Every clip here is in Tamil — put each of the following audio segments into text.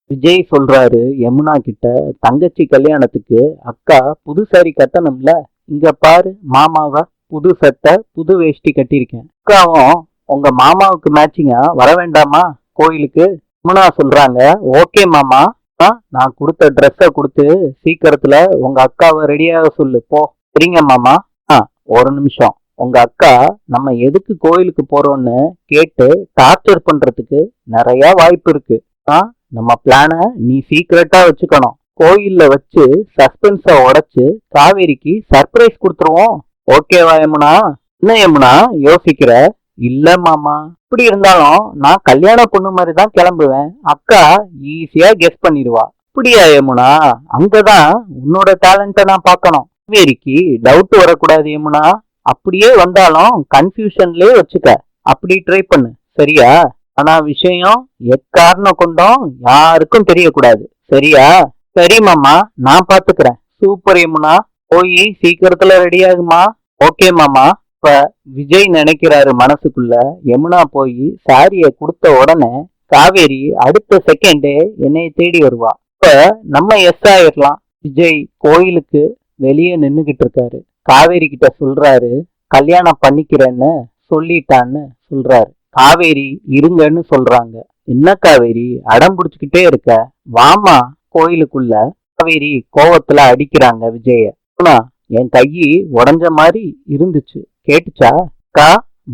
விஜய் சொல்றாரு யமுனா கிட்ட, தங்கச்சி கல்யாணத்துக்கு அக்கா புது சாரி கட்டணும்ல, இங்க பாரு மாமாவ, புது சட்டை புது வேஷ்டி கட்டியிருக்கேன். அக்காவும் உங்க மாமாவுக்கு மேட்சிங்கா வர வேண்டாமா கோயிலுக்கு? யமுனா சொல்றாங்க, ஓகே மாமா. நான் கொடுத்த ட்ரெஸ்ஸை கொடுத்து சீக்கிரத்துல உங்க அக்காவை ரெடியாக சொல்லு போ. சரிங்க மாமா. ஒரு நிமிஷம். உங்க அக்கா நம்ம எதுக்கு கோயிலுக்கு போறோம்னு கேட்டு டார்ச்சர் பண்றதுக்கு நிறைய வாய்ப்பு இருக்கு. நம்ம பிளான நீ சீக்கிரட்டா வச்சுக்கணும். கோயில்ல வச்சு சஸ்பென்ஸ உடைச்சு காவேரிக்கு சர்ப்ரைஸ் கொடுத்துருவோம். ஓகேவா யமுனா? என்ன யமுனா யோசிக்கிற? இல்ல மாமா, இப்படி இருந்தாலும் நான் கல்யாண பொண்ணு மாதிரி தான் கிளம்புவேன். அக்கா ஈஸியா கெஸ் பண்ணிடுவா. அப்படியா யமுனா? அங்கதான் உன்னோட டேலண்ட நான் பார்க்கணும். காவேரிக்கு டவுட் வரக்கூடாது யமுனா. அப்படியே வந்தாலும் கன்ஃபியூஷன்லயே வச்சுக்க. அப்படி ட்ரை பண்ணு, சரியா? ஆனா விஷயம் எக்காரணம் கொண்டும் யாருக்கும் தெரியக்கூடாது, சரியா? சரி மாமா, நான் பாத்துக்கிறேன். சூப்பர் யமுனா, போய் சீக்கிரத்துல ரெடி ஆகுமா? ஓகே மாமா. இப்ப விஜய் நினைக்கிறாரு மனசுக்குள்ள, யமுனா போய் சாரிய கொடுத்த உடனே காவேரி அடுத்த செகண்டே என்னைய தேடி வருவா. இப்ப நம்ம எஸ் ஆயிடலாம். விஜய் கோயிலுக்கு வெளியே நின்னுகிட்டு இருக்காரு. காவேரி கிட்ட சொல்றாரு, கல்யாணம் பண்ணிக்கிறேன்னு சொல்லிட்டான்னு சொல்றாரு. காவேரி இருங்கன்னு சொல்றாங்க. என்ன காவேரி அடம் பிடிச்சுக்கிட்டே இருக்க, வாமா கோயிலுக்குள்ள. காவேரி கோவத்துல அடிக்கிறாங்க விஜய. என் கையி உடஞ்ச மாதிரி இருந்துச்சு, கேட்டுச்சா? அக்கா,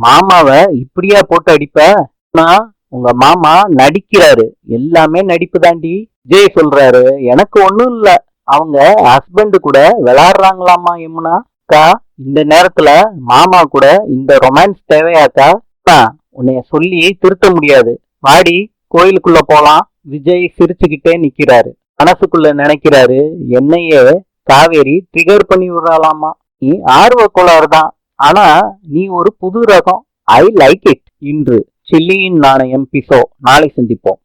மாமாவை இப்படியா போட்டு அடிப்ப? உங்க மாமா நடிக்கிறாரு, எல்லாமே நடிப்பு தாண்டி. விஜய் சொல்றாரு, எனக்கு ஒண்ணும் இல்ல, அவங்க ஹஸ்பண்ட் கூட விளையாடுறாங்களாமா யமுனா. அக்கா, இந்த நேரத்துல மாமா கூட இந்த ரொமான்ஸ் தேவையாக்கா? உன்னைய சொல்லி திருத்த முடியாது, வாடி கோயிலுக்குள்ள போலாம். விஜய் சிரிச்சுக்கிட்டே நிக்கிறாரு. மனசுக்குள்ள நினைக்கிறாரு, என்னையே காவேரி ட்ரிகர் பண்ணி விடுறாளாமா. நீ ஆர்வ கோளாறு தான், ஆனா நீ ஒரு புது ரகம். I like it. இன்று சில்லியின் நாணயம் பிசோ. நாளை சந்திப்போம்.